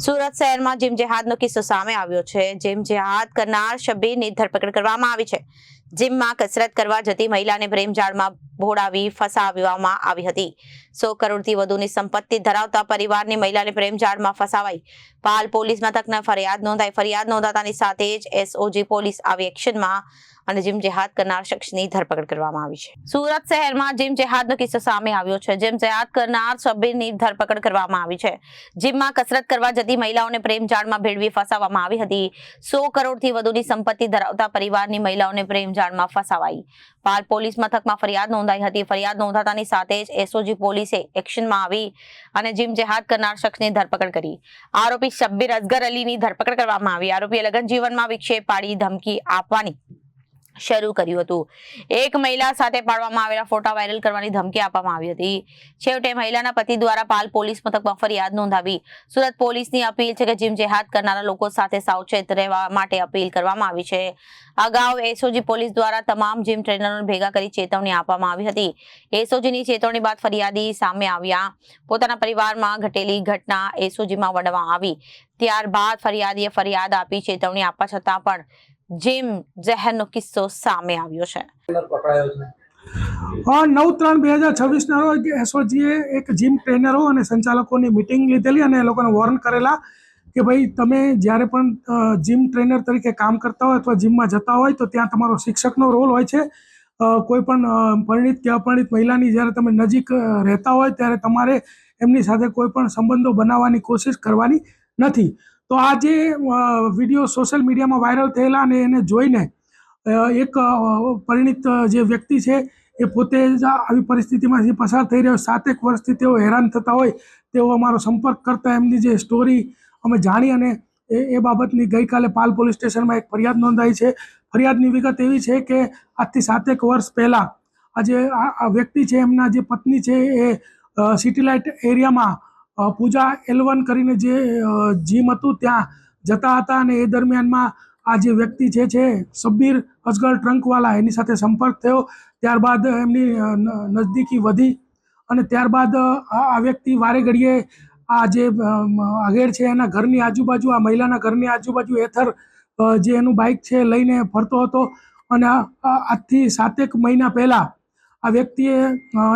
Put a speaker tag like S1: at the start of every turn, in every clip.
S1: સુરત શહેરમાં જીમ જેહાદનો કિસ્સો સામે આવ્યો છે। જીમ જેહાદ કરનાર શબ્બીરની ધરપકડ કરવામાં આવી છે। જીમમાં કસરત કરવા જતી મહિલાને પ્રેમજાળમાં ભોળાવી ફસાવવામાં આવી હતી। 100 કરોડથી વધુની સંપત્તિ ધરાવતા પરિવારની મહિલાને પ્રેમજાળમાં ફસાવાઈ પાલ પોલીસ મથકમાં ફરિયાદ નોંધાઈ। ફરિયાદ નોંધાતાની સાથે જ એસઓજી પોલીસ આવી એક્શનમાં અને જીમ જેહાદ કરનાર શખ્સની ધરપકડ કરવામાં આવી છે। સુરત શહેરમાં જીમ જેહાદનો કિસ્સો સામે આવ્યો છે। જીમ જેહાદ કરનાર શબ્બીરની ધરપકડ કરવામાં આવી છે। જીમમાં કસરત કરવા જતી મહિલાઓને પ્રેમજાળમાં ભેળવી ફસાવવામાં આવી હતી। 100 કરોડથી વધુની સંપત્તિ ધરાવતા પરિવારની મહિલાઓને પ્રેમજાળમાં ફસાવાઈ પાલ પોલીસ મથકમાં ફરિયાદ નોંધાઈ હતી। ફરિયાદ નોંધાતાની સાથે જ એસઓજી પોલીસે એક્શનમાં આવી અને જીમ જેહાદ કરનાર શખ્સની ધરપકડ કરી। આરોપી શબ્બીર અસગર અલીની ધરપકડ કરવામાં આવી। આરોપીએ લગ્ન જીવનમાં વિક્ષેપ પાડી ધમકી આપવાની શરૂ કર્યું હતું। એક મહિલા સાથે પાડવામાં આવેલા ફોટા વાયરલ કરવાની ધમકી આપવામાં આવી હતી। છેવટે મહિલાના પતિ દ્વારા પાલ પોલીસ મથકમાં ફરિયાદ નોંધાવી। સુરત પોલીસની અપીલ છે કે જીમ જેહાદ કરનારા લોકો સાથે સાવચેત રહેવા માટે અપીલ કરવામાં આવી છે। અગાઉ એસઓજી પોલીસ દ્વારા તમામ જીમ ટ્રેનરોને ભેગા કરી ચેતવણી આપવામાં આવી હતી। એસઓજીની ચેતવણી બાદ ફરિયાદી સામે આવ્યા। પોતાના પરિવારમાં ઘટેલી ઘટના એસઓજીમાં વડવામાં આવી। ત્યારબાદ ફરિયાદીએ ફરિયાદ આપી। ચેતવણી આપવા છતાં પણ જીમ જેહાદનો કિસ્સો સામે આવ્યો છે।
S2: 9/3/2026 ના રોજ એસઓજીએ એક જીમ ટ્રેનરો અને સંચાલકોની મીટિંગ લીધેલી અને એ લોકોને વોર્ન કરેલા કે ભાઈ તમે જ્યારે પણ જીમ ટ્રેનર તરીકે કામ કરતા હોય અથવા જીમમાં જતા હોય તો ત્યાં તમારો શિક્ષકનો રોલ હોય છે। કોઈ પણ પરિણીત કે અપરિણીત મહિલાની જ્યારે તમે નજીક રહેતા હોય ત્યારે તમારે એમની સાથે કોઈ પણ સંબંધો બનાવવાની કોશિશ કરવાની નથી। તો આ જે વિડીયો સોશિયલ મીડિયામાં વાયરલ થયેલા અને એને જોઈને એક પરિણીત જે વ્યક્તિ છે એ પોતે જ આવી પરિસ્થિતિમાંથી પસાર થઈ રહ્યો 7 વર્ષથી તેઓ હેરાન થતા હોય તેઓ અમારો સંપર્ક કરતા એમની જે સ્ટોરી અમે જાણી અને એ બાબતની ગઈકાલે પાલ પોલીસ સ્ટેશનમાં એક ફરિયાદ નોંધાઈ છે। ફરિયાદની વિગત એવી છે કે આજથી 7 વર્ષ પહેલાં આ વ્યક્તિ છે એમના જે પત્ની છે એ સિટી લાઇટ એરિયામાં પૂજા L1 કરીને જે જીમ હતું ત્યાં જતા હતા અને એ દરમિયાનમાં આ જે વ્યક્તિ છે શબ્બીર અસગર ટ્રંકવાલા એની સાથે સંપર્ક થયો। ત્યારબાદ એમની નજદીકી વધી અને ત્યારબાદ આ વ્યક્તિ વારે ઘડીએ આ જે આગેડ છે એના ઘરની આજુબાજુ આ મહિલાના ઘરની આજુબાજુ એથર જે એનું બાઇક છે લઈને ફરતો હતો અને આજથી 7 મહિના પહેલાં આ વ્યક્તિએ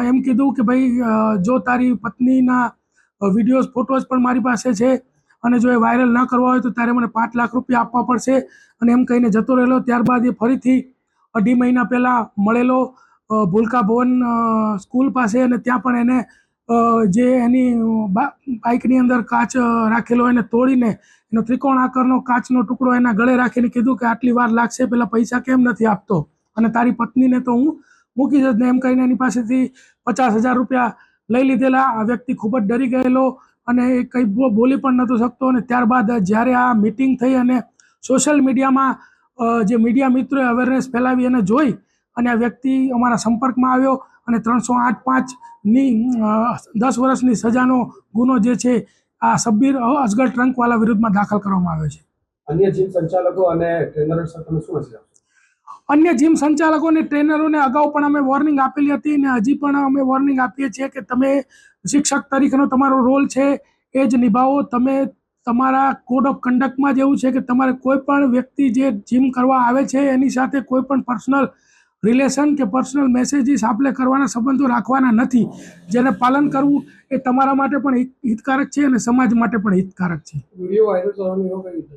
S2: એમ કીધું કે ભાઈ જો તારી પત્નીના વિડીયોઝ ફોટોઝ પણ મારી પાસે છે અને જો એ વાયરલ ન કરવા હોય તો તારે મને 5 લાખ રૂપિયા આપવા પડશે અને એમ કહીને જતો રહેલો। ત્યારબાદ એ ફરીથી 2.5 મહિના પહેલાં મળેલો ભૂલકા ભવન સ્કૂલ પાસે અને ત્યાં પણ એને જે એની બાઇકની અંદર કાચ રાખેલો એને તોડીને એનો ત્રિકોણ આકારનો કાચનો ટુકડો એના ગળે રાખીને કીધું કે આટલી વાર લાગશે પેલા પૈસા કેમ નથી આપતો અને તારી પત્નીને તો હું મૂકી જ ને એમ કહીને એની પાસેથી 50,000 રૂપિયા લઈ લીધેલા। આ વ્યક્તિ ખૂબ જ ડરી ગયેલો અને એ કંઈ બોલી પણ નહોતો શકતો અને ત્યારબાદ જ્યારે આ મિટિંગ થઈ અને સોશિયલ મીડિયામાં જે મીડિયા મિત્રોએ અવેરનેસ ફેલાવી અને જોઈ અને આ વ્યક્તિ અમારા સંપર્કમાં આવ્યો અને 308(5)ની 10 વર્ષની સજાનો ગુનો જે છે આ શબ્બીર અસગર ટ્રંકવાલા વિરુદ્ધમાં દાખલ કરવામાં આવ્યો છે।
S3: અન્ય જીમ સંચાલકો અને ટ્રેનરો સાથે શું હશે?
S2: અન્ય જીમ સંચાલકો અને ટ્રેનરોને અગાઉ પણ અમે વોર્નિંગ આપેલી હતી અને હજી પણ અમે વોર્નિંગ આપીએ છીએ કે તમે શિક્ષક તરીકેનો તમારો રોલ છે એ જ નિભાવો। તમે તમારા કોડ ઓફ કન્ડક્ટમાં જ એવું છે કે તમારે કોઈ પણ વ્યક્તિ જે જીમ કરવા આવે છે એની સાથે કોઈ પણ પર્સનલ રિલેશન કે પર્સનલ મેસેજીસ આપણે કરવાના સંબંધો રાખવાના નથી। જેને પાલન કરવું એ તમારા માટે પણ હિતકારક છે અને સમાજ માટે પણ હિતકારક છે।
S3: વિડીયો વાયરલ કરવાની એવો કઈ રીતે?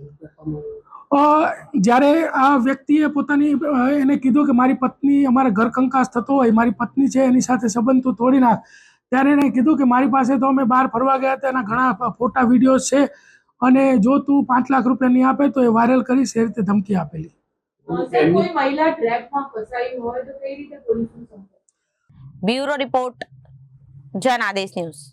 S2: જ્યારે આ વ્યક્તિએ પોતાની એને કીધું કે મારી પત્ની અમારા ઘર કંકાસ થતો હોય મારી પત્ની છે એની સાથે સંબંધ તું તોડી નાખ ત્યારે એને કીધું કે મારી પાસે તો અમે બહાર ફરવા ગયા હતા એના ઘણા ફોટા વિડીયોઝ છે અને જો તું 5 લાખ રૂપિયા નહીં આપે તો એ વાયરલ કરીશ એ રીતે ધમકી આપેલી।
S4: કોઈ મહિલા ટ્રેપમાં ફસાઈ હોય તો કઈ રીતે પોલીસનો સંપર્ક?
S1: Bureau report Janadesh news.